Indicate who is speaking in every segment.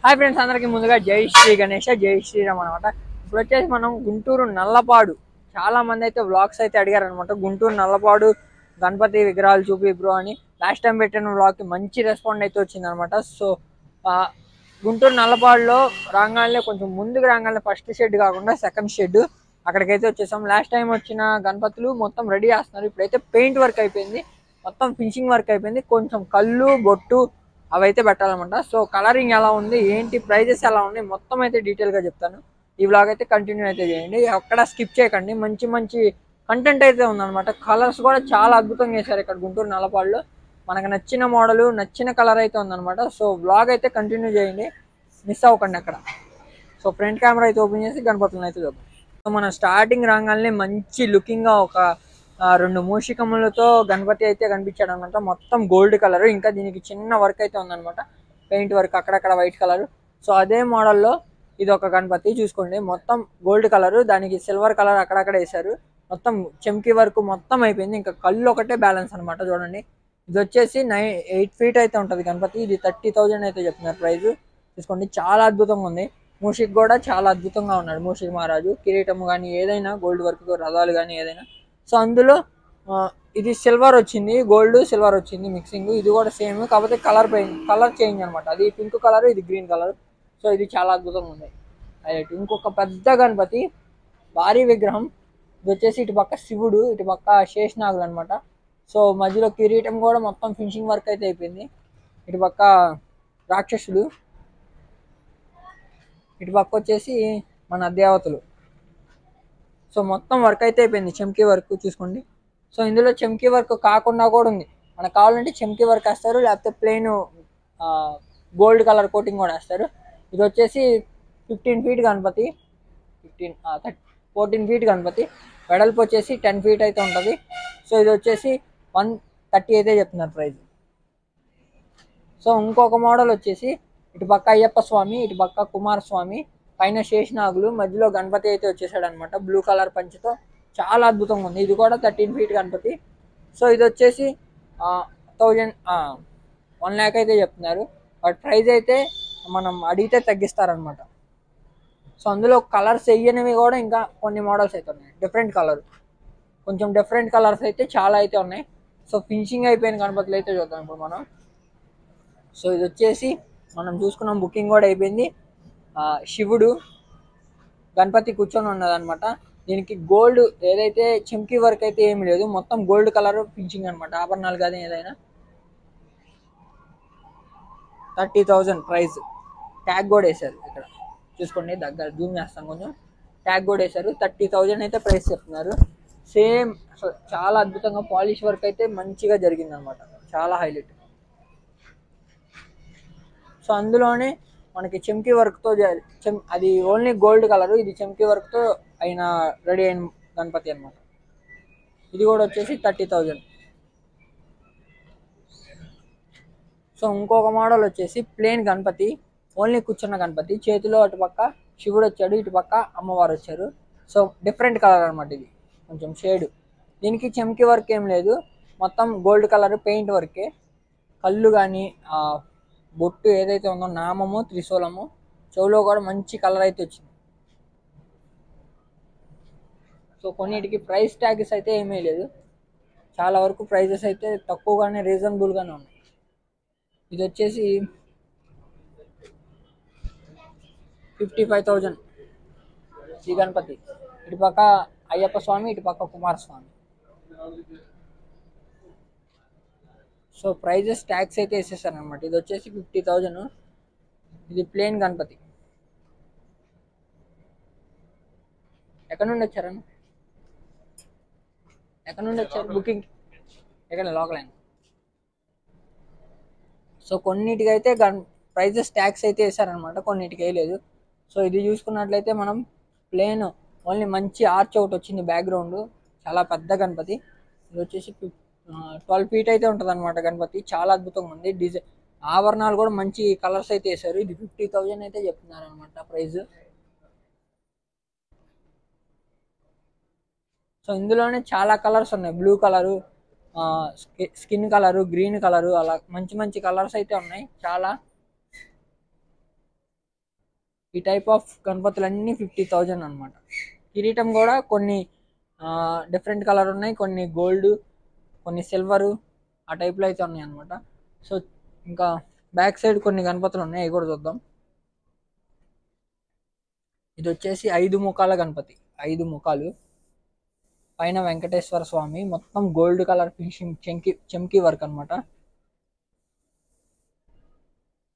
Speaker 1: Hi friends, అందరికీ ముందుగా జై శ్రీ గణేష, జై శ్రీరామ్ అనమాట. ఇప్పుడు వచ్చేసి మనం గుంటూరు నల్లపాడు, చాలా మంది అయితే వ్లాగ్స్ అయితే అడిగారు అనమాట. గుంటూరు నల్లపాడు గణపతి విగ్రహాలు చూపి బ్రో అని లాస్ట్ టైం పెట్టిన వ్లాగ్కి మంచి రెస్పాండ్ అయితే వచ్చింది అనమాట. సో గుంటూరు నల్లపాడులో రాగానే కొంచెం ముందుకు రాగానే ఫస్ట్ షెడ్ కాకుండా సెకండ్ షెడ్ అక్కడికైతే వచ్చేసాం. లాస్ట్ టైం వచ్చిన గణపతులు మొత్తం రెడీ చేస్తున్నారు. ఇప్పుడైతే పెయింట్ వర్క్ అయిపోయింది, మొత్తం ఫినిషింగ్ వర్క్ అయిపోయింది. కొంచెం కళ్ళు బొట్టు అవైతే పెట్టాలన్నమాట. సో కలరింగ్ ఎలా ఉంది, ఏంటి, ప్రైజెస్ ఎలా ఉన్నాయి, మొత్తం అయితే డీటెయిల్గా చెప్తాను. ఈ వ్లాగ్ అయితే కంటిన్యూ అయితే చేయండి, ఎక్కడ స్కిప్ చేయకండి. మంచి మంచి కంటెంట్ అయితే ఉందన్నమాట. కలర్స్ కూడా చాలా అద్భుతంగా వేశారు ఇక్కడ గుంటూరు నల్లపాడులో. మనకు నచ్చిన మోడల్, నచ్చిన కలర్ అయితే ఉందన్నమాట. సో వ్లాగ్ అయితే కంటిన్యూ చేయండి, మిస్ అవ్వకండి అక్కడ. సో ఫ్రంట్ కెమెరా అయితే ఓపెన్ చేసి గణపతులను అయితే చూద్దాం. సో మనం స్టార్టింగ్ రాగానే మంచి లుకింగ్గా ఒక రెండు మూషికములతో గణపతి అయితే కనిపించాడు అనమాట. మొత్తం గోల్డ్ కలర్, ఇంకా దీనికి చిన్న వర్క్ అయితే ఉందన్నమాట, పెయింట్ వర్క్ అక్కడక్కడ వైట్ కలర్. సో అదే మోడల్లో ఇది ఒక గణపతి చూసుకోండి, మొత్తం గోల్డ్ కలర్, దానికి సిల్వర్ కలర్ అక్కడక్కడ వేశారు. మొత్తం చెంకి వర్క్ మొత్తం అయిపోయింది, ఇంకా కళ్ళు ఒకటే బ్యాలెన్స్ అనమాట. చూడండి, ఇది వచ్చేసి 8 feet అయితే ఉంటుంది గణపతి. ఇది 30,000 అయితే చెప్తున్నారు ప్రైస్. చూసుకోండి, చాలా అద్భుతంగా ఉంది. మూషిక్ కూడా చాలా అద్భుతంగా ఉన్నాడు మూషిక్ మహారాజు. కిరీటం కానీ ఏదైనా గోల్డ్ వర్క్, రథాలు కానీ ఏదైనా. సో అందులో ఇది సిల్వర్ వచ్చింది, గోల్డ్ సిల్వర్ వచ్చింది మిక్సింగ్. ఇది కూడా సేమ్, కాకపోతే కలర్ చేంజ్ అనమాట. అది పింక్ కలర్, ఇది గ్రీన్ కలర్. సో ఇది చాలా అద్భుతంగా ఉంది. హైలైట్. ఇంకొక పెద్ద గణపతి, భారీ విగ్రహం. ఇది వచ్చేసి ఇటు పక్క శివుడు, ఇటు పక్క శేషనాగులు అనమాట. సో మధ్యలో కిరీటం కూడా మొత్తం ఫినిషింగ్ వర్క్ అయితే అయిపోయింది. ఇటు పక్క రాక్షసుడు, ఇటు పక్క వచ్చేసి మన దేవతలు. సో మొత్తం వర్క్ అయితే అయిపోయింది, చెంకీ వర్క్ చూసుకోండి. సో ఇందులో చెంకీ వర్క్ కాకుండా కూడా ఉంది, మనకు కావాలంటే చెంకీ వర్క్ వేస్తారు, లేకపోతే ప్లెయిన్ గోల్డ్ కలర్ కోటింగ్ కూడా వేస్తారు. ఇది వచ్చేసి 15 feet గణపతి, 14 feet గణపతి. వెడల్పు వచ్చేసి 10 feet అయితే ఉంటుంది. సో ఇది వచ్చేసి 130 అయితే చెప్తున్నారు ప్రైస్. సో ఇంకొక మోడల్ వచ్చేసి ఇటు పక్క అయ్యప్ప స్వామి, ఇటు పక్క కుమారస్వామి, పైన శేషనాగులు, మధ్యలో గణపతి అయితే వచ్చేసాడు అనమాట బ్లూ కలర్ పంచుతో. చాలా అద్భుతంగా ఉంది. ఇది కూడా 13 feet గణపతి. సో ఇది వచ్చేసి 1 lakh అయితే చెప్తున్నారు, బట్ ప్రైస్ అయితే మనం అడిగితే తగ్గిస్తారనమాట. సో అందులో కలర్స్ వేయనివి కూడా ఇంకా కొన్ని మోడల్స్ అయితే ఉన్నాయి, డిఫరెంట్ కలర్, కొంచెం డిఫరెంట్ కలర్స్ అయితే చాలా అయితే ఉన్నాయి. సో ఫినిషింగ్ అయిపోయిన గణపతులు అయితే చూద్దాం ఇప్పుడు మనం. సో ఇది వచ్చేసి మనం చూసుకున్నాం, బుకింగ్ కూడా అయిపోయింది. శివుడు గణపతి కూర్చొని ఉన్నదనమాట. దీనికి గోల్డ్ ఏదైతే చెంకీ వర్క్ అయితే ఏమి లేదు, మొత్తం గోల్డ్ కలర్ ఫినిషింగ్ అనమాట. ఆభరణాలు కానీ ఏదైనా 30,000 ప్రైస్. ట్యాగ్ కూడా వేశారు ఇక్కడ చూసుకోండి, దగ్గర జూమ్ చేస్తాం కొంచెం. ట్యాగ్ కూడా వేశారు, 30,000 అయితే ప్రైస్ చెప్తున్నారు. సేమ్ చాలా అద్భుతంగా పాలిష్ వర్క్ అయితే మంచిగా జరిగింది అనమాట, చాలా హైలైట్. సో అందులోనే మనకి చెంకీ వర్క్తో అది ఓన్లీ గోల్డ్ కలర్, ఇది చెంకీ వర్క్తో రెడీ అయిన గణపతి అనమాట. ఇది కూడా వచ్చేసి 30,000. సో ఇంకొక మోడల్ వచ్చేసి ప్లేన్ గణపతి, ఓన్లీ కూర్చున్న గణపతి. చేతిలో అటు పక్క శివుడు వచ్చాడు, ఇటు పక్క అమ్మవారు వచ్చారు. సో డిఫరెంట్ కలర్ అనమాట, ఇది కొంచెం షేడ్. దీనికి చెంకీ వర్క్ ఏం లేదు, మొత్తం గోల్డ్ కలర్ పెయింట్ వర్కే. కళ్ళు కానీ బొట్టు ఏదైతే ఉందో, నామము, త్రిశూలము, చెవులో కూడా మంచి కలర్ అయితే వచ్చింది. సో కొన్నిటికి ప్రైస్ ట్యాగ్స్ అయితే ఏమీ లేదు, చాలా వరకు ప్రైజెస్ అయితే తక్కువగానే రీజనబుల్గానే ఉన్నాయి. ఇది వచ్చేసి 55,000 ఈ గణపతి. ఇటు పక్క అయ్యప్ప స్వామి, ఇటు పక్క కుమారస్వామి. సో ప్రైజెస్ ట్యాక్స్ అయితే వేసేసారు అనమాట. ఇది వచ్చేసి 50,000. ఇది ప్లేన్ గణపతి. ఎక్కడ నుండి వచ్చారన్న, ఎక్కడ నుండి వచ్చారు? బుకింగ్ ఎక్కడ? లోకల్ అయినా. సో కొన్నిటికి అయితే ప్రైజెస్ ట్యాక్స్ అయితే వేసారనమాట, కొన్నిటికి వేయలేదు. సో ఇది చూసుకున్నట్లయితే మనం ప్లేన్ ఓన్లీ మంచి ఆర్చ్ ఒకటి వచ్చింది బ్యాక్గ్రౌండ్, చాలా పెద్ద గణపతి. ఇది వచ్చేసి 12 feet అయితే ఉంటుంది అనమాట గణపతి. చాలా అద్భుతంగా ఉంది. డిజైన్ ఆభరణాలు కూడా మంచి కలర్స్ అయితే వేసారు. ఇది 50,000 అయితే చెప్తున్నారు అనమాట ప్రైజ్. సో ఇందులోనే చాలా కలర్స్ ఉన్నాయి, blue colour, skin colour, green colour, అలా మంచి మంచి కలర్స్ అయితే ఉన్నాయి చాలా. ఈ టైప్ ఆఫ్ గణపతులు అన్నీ 50,000 అనమాట. కిరీటం కూడా కొన్ని డిఫరెంట్ కలర్ ఉన్నాయి, కొన్ని గోల్డ్, కొన్ని సిల్వరు, ఆ టైప్లో అయితే ఉన్నాయి అనమాట. సో ఇంకా బ్యాక్ సైడ్ కొన్ని గణపతులు ఉన్నాయి, అవి కూడా చూద్దాం. ఇది వచ్చేసి 5 ముఖాల గణపతి, 5 ముఖాలు, పైన వెంకటేశ్వర స్వామి, మొత్తం గోల్డ్ కలర్ ఫినిషింగ్, చెంకి వర్క్ అనమాట.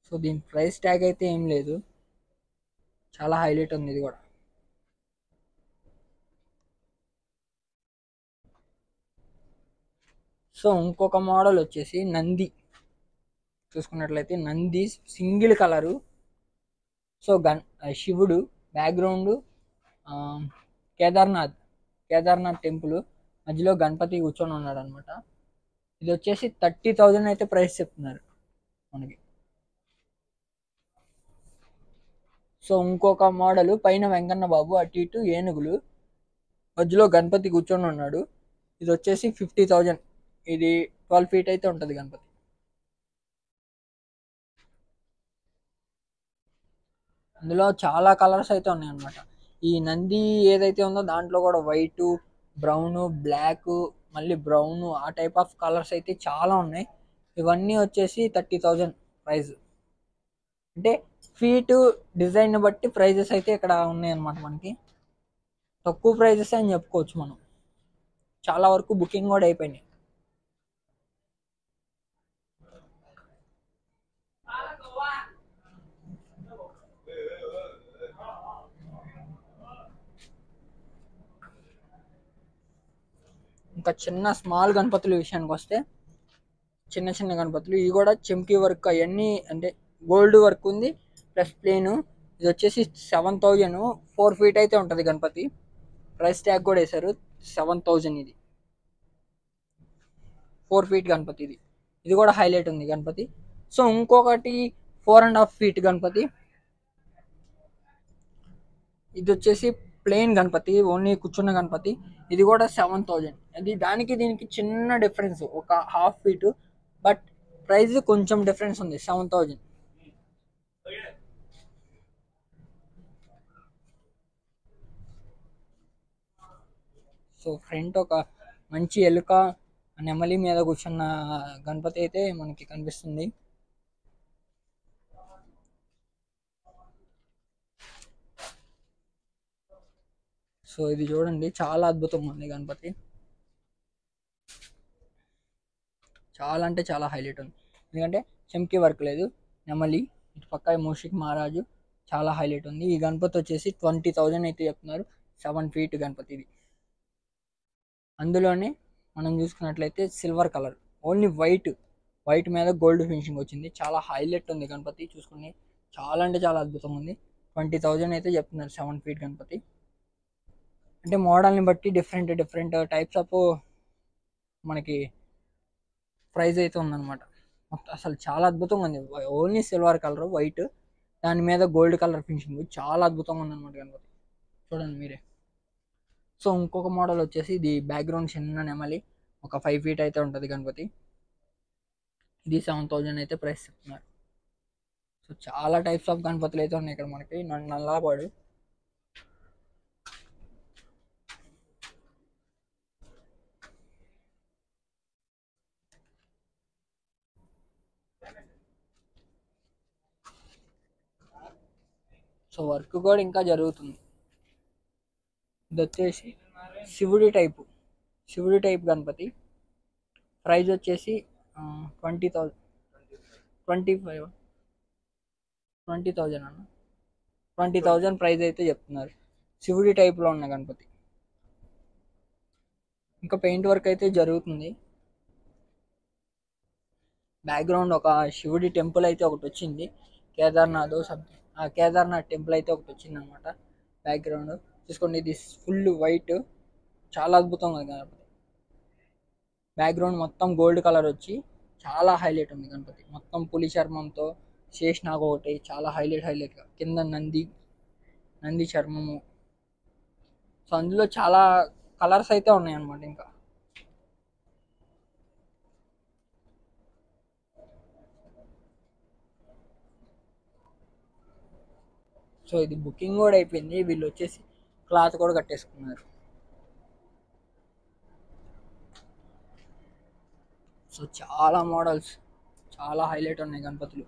Speaker 1: సో దీని ప్రైస్ ట్యాగ్ అయితే ఏం లేదు, చాలా హైలైట్ ఉంది ఇది కూడా. సో ఇంకొక మోడల్ వచ్చేసి నంది, చూసుకున్నట్లయితే నంది సింగిల్ కలరు. సో శివుడు బ్యాక్గ్రౌండ్, కేదార్నాథ్ కేదార్నాథ్ టెంపుల్ మధ్యలో గణపతి కూర్చొని ఉన్నాడు అనమాట. ఇది వచ్చేసి 30,000 అయితే ప్రైస్ చెప్తున్నారు మనకి. సో ఇంకొక మోడల్ పైన వెంకన్న బాబు, అటు ఇటు ఏనుగులు, మధ్యలో గణపతి కూర్చొని ఉన్నాడు. ఇది వచ్చేసి 50,000, ఇది 12 feet అయితే ఉంటుంది గణపతి. అందులో చాలా కలర్స్ అయితే ఉన్నాయి అనమాట. ఈ నంది ఏదైతే ఉందో దాంట్లో కూడా వైటు, బ్రౌను, బ్లాక్, మళ్ళీ బ్రౌను, ఆ టైప్ ఆఫ్ కలర్స్ అయితే చాలా ఉన్నాయి. ఇవన్నీ వచ్చేసి 30,000 ప్రైస్. అంటే ఫీటు డిజైన్ బట్టి ప్రైజెస్ అయితే ఇక్కడ ఉన్నాయి అనమాట. మనకి తక్కువ ప్రైజెస్ అని చెప్పుకోవచ్చు మనం, చాలా వరకు బుకింగ్ కూడా అయిపోయినాయి. ఇంకా చిన్న స్మాల్ గణపతుల విషయానికి వస్తే, చిన్న చిన్న గణపతులు ఇవి కూడా చెంకీ వర్క్ అవన్నీ, అంటే గోల్డ్ వర్క్ ఉంది ప్లస్ ప్లేను. ఇది వచ్చేసి 7,000, 4 feet అయితే ఉంటుంది గణపతి. ప్రైస్ ట్యాగ్ కూడా వేశారు 7,000. ఇది 4 feet గణపతి, ఇది కూడా హైలైట్ ఉంది గణపతి. సో ఇంకొకటి 4.5 feet గణపతి, ఇది వచ్చేసి ప్లెయిన్ గణపతి, ఓన్లీ కూర్చున్న గణపతి. ఇది కూడా 7,000. అది దానికి దీనికి చిన్న డిఫరెన్స్, ఒక 1/2 feet, బట్ ప్రైస్ కొంచెం డిఫరెన్స్ ఉంది, 7,000. సో ఫ్రంట్ ఒక మంచి ఎలుక, నెమలి మీద కూర్చున్న గణపతి అయితే మనకి కనిపిస్తుంది. సో ఇది చూడండి, చాలా అద్భుతంగా ఉంది గణపతి, చాలా అంటే చాలా హైలైట్ ఉంది. ఎందుకంటే చెంకి వర్క్ లేదు, నెమలి, ఇటు పక్క మూషిక్ మహారాజు, చాలా హైలైట్ ఉంది. ఈ గణపతి వచ్చేసి 20,000 అయితే చెప్తున్నారు, 7 feet గణపతి ఇది. అందులోనే మనం చూసుకున్నట్లయితే సిల్వర్ కలర్, ఓన్లీ వైట్ మీద గోల్డ్ ఫినిషింగ్ వచ్చింది, చాలా హైలైట్ ఉంది గణపతి. చూసుకుని చాలా అంటే చాలా అద్భుతంగా ఉంది. 20,000 అయితే చెప్తున్నారు 7 feet గణపతి. అంటే మోడల్ని బట్టి డిఫరెంట్ టైప్స్ ఆఫ్ మనకి ప్రైజ్ అయితే ఉందన్నమాట. అసలు చాలా అద్భుతంగా ఉంది, ఓన్లీ సిల్వర్ కలర్ వైట్, దాని మీద గోల్డ్ కలర్ ఫినిషింగ్, చాలా అద్భుతంగా ఉందన్నమాట గణపతి, చూడండి మీరే. సో ఇంకొక మోడల్ వచ్చేసి ఇది బ్యాక్గ్రౌండ్ చిన్న నెమలి, ఒక 5 feet అయితే ఉంటుంది గణపతి. ఇది 7,000 అయితే ప్రైస్ చెప్తున్నారు. సో చాలా టైప్స్ ఆఫ్ గణపతులు అయితే ఉన్నాయి ఇక్కడ మనకి. నల్లపాడు, సో వర్క్ కూడా ఇంకా జరుగుతుంది. ఇది వచ్చేసి శివుడి టైప్ గణపతి. ప్రైజ్ వచ్చేసి 20,000, 25, 20,000 అన్న, 20,000 ప్రైజ్ అయితే చెప్తున్నారు శివుడి టైప్లో ఉన్న గణపతి. ఇంకా పెయింట్ వర్క్ అయితే జరుగుతుంది. బ్యాక్గ్రౌండ్ ఒక శివుడి టెంపుల్ అయితే ఒకటి వచ్చింది, కేదార్నాథ్ సంథింగ్, ఆ కేదార్నాథ్ టెంపుల్ అయితే ఒకటి వచ్చింది అనమాట. బ్యాక్గ్రౌండ్ చూసుకోండి, ఇది ఫుల్ వైట్, చాలా అద్భుతంగా ఉంది గణపతి. బ్యాక్గ్రౌండ్ మొత్తం గోల్డ్ కలర్ వచ్చి చాలా హైలైట్ ఉంది గణపతి, మొత్తం పులి చర్మంతో శేషనాగ్ ఒకటి, చాలా హైలైట్గా కింద నంది చర్మము. సో అందులో చాలా కలర్స్ అయితే ఉన్నాయి అన్నమాట. ఇంకా సో ఇది బుకింగ్ కూడా అయిపోయింది, వీళ్ళు వచ్చేసి క్లాత్ కూడా కట్టేసుకున్నారు. సో చాలా మోడల్స్, చాలా హైలైట్ ఉన్నాయి గణపతులు.